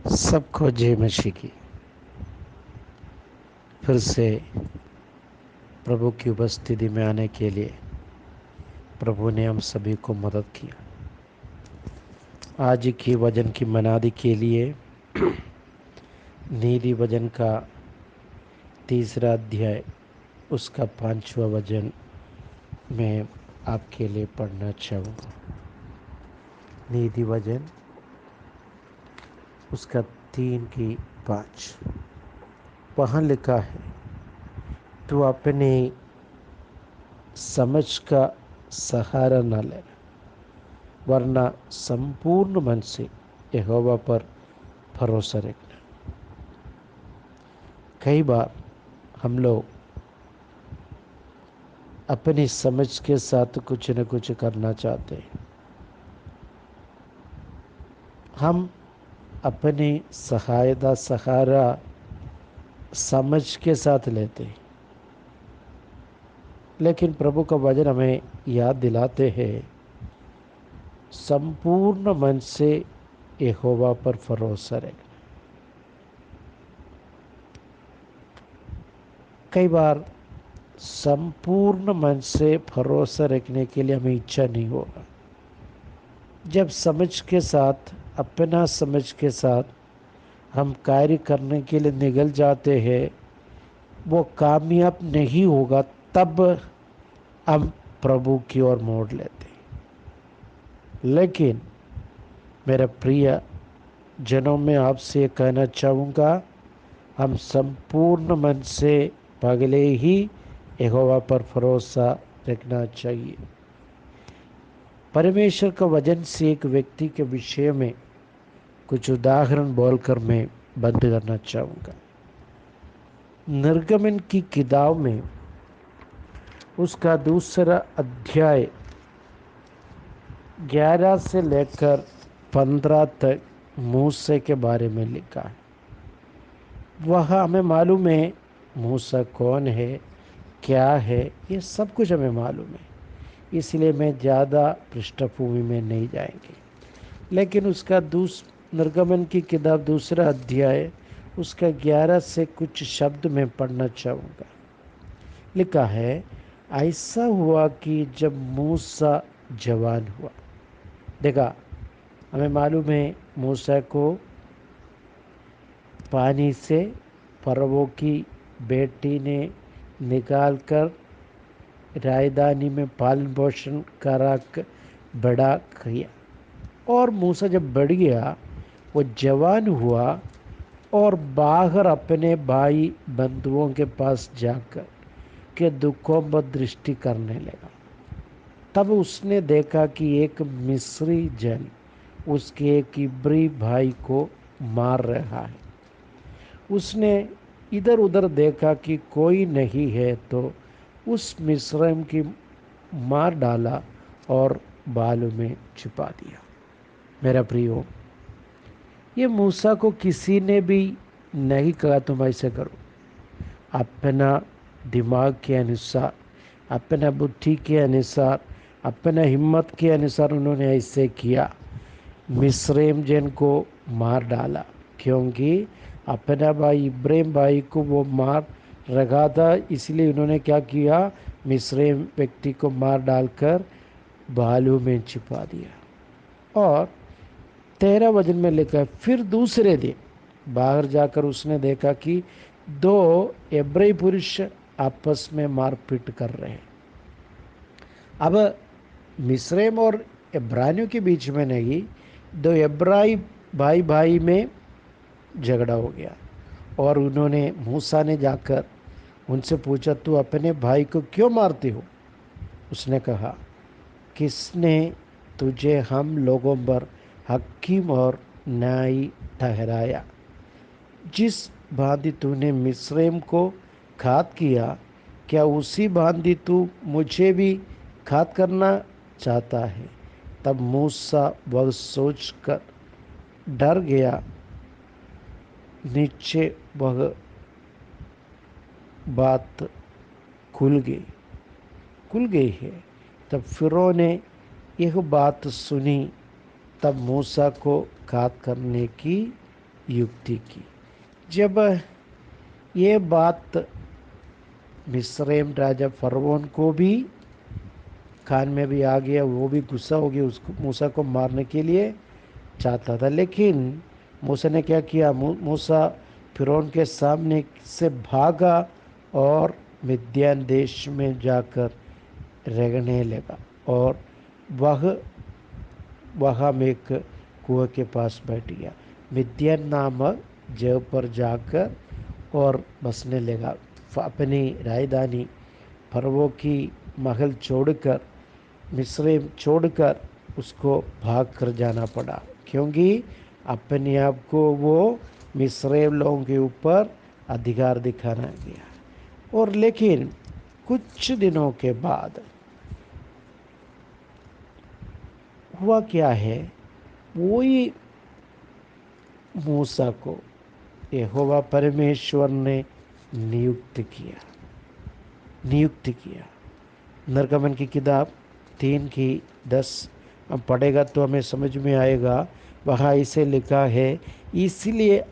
सबको जय मसीह की। फिर से प्रभु की उपस्थिति में आने के लिए प्रभु ने हम सभी को मदद किया। आज की वचन की मनादी के लिए नीति वचन का 3 अध्याय उसका 5वां वचन मैं आपके लिए पढ़ना चाहूँगा। नीति वचन उसका 3:5 वहाँ लिखा है, तू अपने समझ का सहारा न लेना, वरना संपूर्ण मन से यहोवा पर भरोसा रखना। कई बार हम लोग अपनी समझ के साथ कुछ न कुछ करना चाहते हैं। हम अपनी सहारा समझ के साथ लेते हैं, लेकिन प्रभु का वचन हमें याद दिलाते हैं, संपूर्ण मन से यहोवा पर भरोसा रखना। कई बार संपूर्ण मन से भरोसा रखने के लिए हमें इच्छा नहीं होगा। जब समझ के साथ, अपना समझ के साथ हम कार्य करने के लिए निकल जाते हैं, वो कामयाब नहीं होगा, तब हम प्रभु की ओर मोड़ लेते हैं। लेकिन मेरे प्रिय जनों, में आपसे ये कहना चाहूँगा, हम संपूर्ण मन से पहले ही यहोवा पर भरोसा रखना चाहिए। परमेश्वर का वचन से एक व्यक्ति के विषय में कुछ उदाहरण बोलकर मैं बंद करना चाहूँगा। निर्गमन की किताब में उसका 2 अध्याय 11 से लेकर 15 तक मूसा के बारे में लिखा है। वह हमें मालूम है मूसा कौन है, क्या है, ये सब कुछ हमें मालूम है, इसलिए मैं ज़्यादा पृष्ठभूमि में नहीं जाएंगे। लेकिन उसका निर्गमन की किताब 2 अध्याय उसका 11 से कुछ शब्द में पढ़ना चाहूँगा। लिखा है, ऐसा हुआ कि जब मूसा जवान हुआ। देखा, हमें मालूम है मूसा को पानी से फरवो की बेटी ने निकाल कर राजधानी में पालन पोषण करा बड़ा किया, और मूसा जब बढ़ गया, वो जवान हुआ और बाहर अपने भाई बंधुओं के पास जाकर के दुखों पर दृष्टि करने लगा। तब उसने देखा कि एक मिस्री जन उसके एक इब्री भाई को मार रहा है। उसने इधर उधर देखा कि कोई नहीं है, तो उस मिस्रैम की मार डाला और बालू में छिपा दिया। मेरा प्रियो, ये मूसा को किसी ने भी नहीं कहा तुम ऐसे करो। अपना दिमाग के अनुसार, अपना बुद्धि के अनुसार, अपना हिम्मत के अनुसार उन्होंने ऐसे किया। मिस्रैम जन को मार डाला, क्योंकि अपना भाई इब्राहिम भाई को वो मार रखा था, इसलिए उन्होंने क्या किया, मिस्रैम व्यक्ति को मार डालकर बालू में छिपा दिया। और 13 वचन में लिखा है, फिर दूसरे दिन बाहर जाकर उसने देखा कि 2 इब्रानी पुरुष आपस में मारपीट कर रहे हैं। अब मिस्रैम और इब्रानियों के बीच में नहीं, 2 इब्रानी भाई भाई में झगड़ा हो गया। और उन्होंने, मूसा ने जाकर उनसे पूछा, तू अपने भाई को क्यों मारते हो? उसने कहा, किसने तुझे हम लोगों पर हकीम और न्यायी ठहराया? जिस भांति तूने मिस्रैम को घात किया, क्या उसी भांति तू मुझे भी घात करना चाहता है? तब मूसा वह सोचकर डर गया, नीचे वह बात खुल गई है। तब फिरौन ने यह बात सुनी, तब मूसा को घात करने की युक्ति की। जब ये बात मिस्रैम राजा फरवोन को भी कान में भी आ गया, वो भी गुस्सा हो गया, उसको मूसा को मारने के लिए चाहता था। लेकिन मूसा ने क्या किया, मूसा फिरौन के सामने से भागा और मिद्यान देश में जाकर रहने लगा और वह वहाँ में एक कुएं के पास बैठ गया। मिद्यान नामक जगह पर जाकर और बसने लगा। अपनी राजधानी फरवो की महल छोड़कर, मिस्र छोड़कर उसको भाग कर जाना पड़ा, क्योंकि अपने आप को वो मिस्र लोगों के ऊपर अधिकार दिखाना गया। और लेकिन कुछ दिनों के बाद हुआ क्या है, वही मूसा को यहोवा परमेश्वर ने नियुक्त किया। निर्गमन की किताब 3:10 हम पढ़ेगा तो हमें समझ में आएगा। वहाँ इसे लिखा है, इसलिए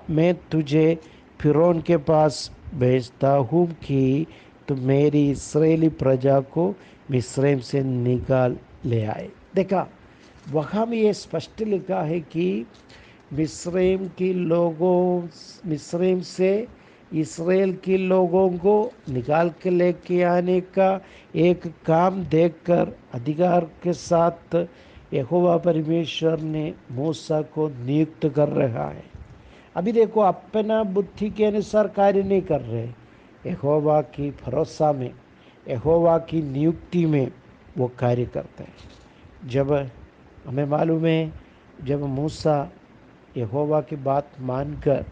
मैं तुझे फिरौन के पास भेजता हूँ कि तू मेरी इस्राएली प्रजा को मिस्रैम से निकाल ले आए। देखा, वहाँ में ये स्पष्ट लिखा है कि मिस्रैम से इसराइल के लोगों को निकाल के लेके आने का एक काम देखकर अधिकार के साथ यहोवा परमेश्वर ने मूसा को नियुक्त कर रहा है। अभी देखो, अपना बुद्धि के अनुसार कार्य नहीं कर रहे, यहोवा की भरोसा में, यहोवा की नियुक्ति में वो कार्य करते हैं। जब हमें मालूम है, जब मूसा यहोवा की बात मानकर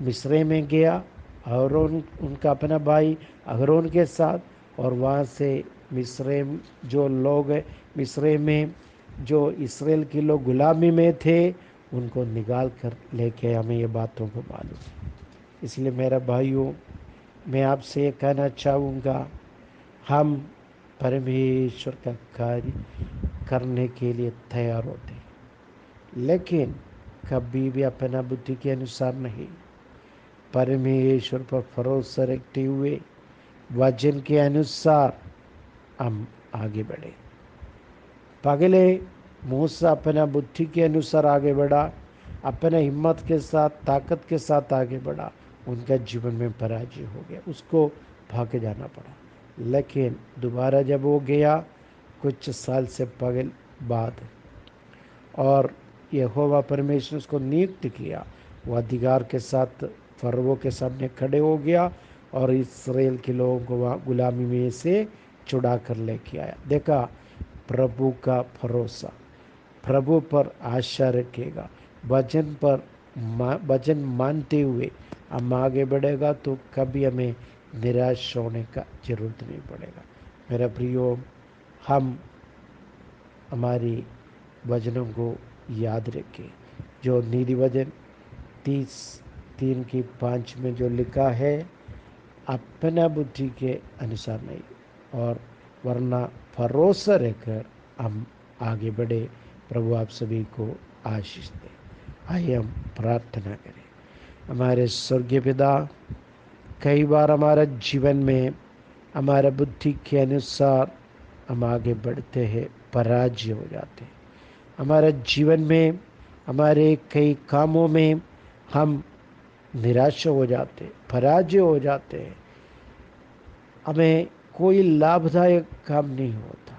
मिस्र में गया और उनका अपना भाई अहरोन के साथ, और वहाँ से मिस्र जो लोग मिस्र में जो इसराइल के लोग गुलामी में थे, उनको निकाल कर लेके हमें ये बातों को मालूम है। इसलिए मेरा भाइयों, मैं आपसे ये कहना चाहूँगा, हम परमेश्वर का कार्य करने के लिए तैयार होते हैं, लेकिन कभी भी अपना बुद्धि के अनुसार नहीं, परमेश्वर पर भरोसा रखते हुए वचन के अनुसार हम आगे बढ़े। पगले मूसा अपना बुद्धि के अनुसार आगे बढ़ा, अपने हिम्मत के साथ, ताकत के साथ आगे बढ़ा, उनका जीवन में पराजय हो गया, उसको भाग जाना पड़ा। लेकिन दोबारा जब वो गया कुछ साल से पगल बाद, और यहोवा परमेश्वर ने उसको नियुक्त किया, वो अधिकार के साथ फरवो के सामने खड़े हो गया और इसराइल के लोगों को वहाँ गुलामी में से छुड़ा कर लेके आया। देखा, प्रभु का भरोसा, प्रभु पर आशा रखेगा, वचन मानते हुए हम आगे बढ़ेगा तो कभी हमें निराश होने का जरूरत नहीं पड़ेगा। मेरा प्रियो, हम हमारी वचनों को याद रखें, जो नीति वचन 33:5 में जो लिखा है, अपना बुद्धि के अनुसार नहीं, और वरना भरोसा रहकर हम आगे बढ़े। प्रभु आप सभी को आशीष दे। आइए हम प्रार्थना करें। हमारे स्वर्गीय पिता, कई बार हमारे जीवन में हमारे बुद्धि के अनुसार हम आगे बढ़ते हैं, पराजय हो जाते हैं। हमारे जीवन में, हमारे कई कामों में हम निराश हो जाते, पराजय हो जाते हैं, हमें कोई लाभदायक काम नहीं होता,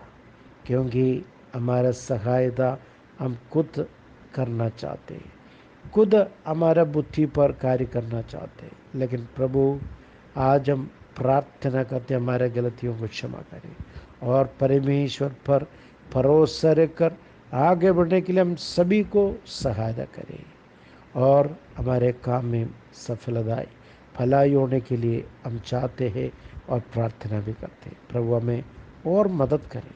क्योंकि हमारा सहायता हम खुद करना चाहते हैं, खुद हमारा बुद्धि पर कार्य करना चाहते हैं। लेकिन प्रभु, आज हम प्रार्थना करते, हमारे गलतियों को क्षमा करें और परमेश्वर पर भरोसा रखकर आगे बढ़ने के लिए हम सभी को सहायता करें, और हमारे काम में सफलता भलाई होने के लिए हम चाहते हैं और प्रार्थना भी करते हैं। प्रभु, हमें और मदद करें,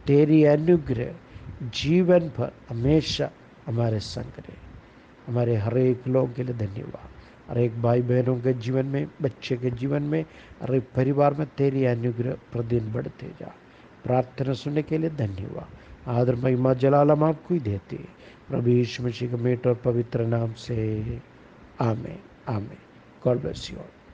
तेरी अनुग्रह जीवन भर हमेशा हमारे संग रहे। हमारे हर एक लोगों के लिए धन्यवाद। हर एक भाई बहनों के जीवन में, बच्चे के जीवन में, हर एक परिवार में तेरी अनुग्रह प्रतिदिन बढ़ते जा। प्रार्थना सुनने के लिए धन्यवाद। आदर महिमा जलाल हम आपको ही देते हैं, प्रभु यीशु मसीह के मीठ और पवित्र नाम से, amen amen. God bless you all.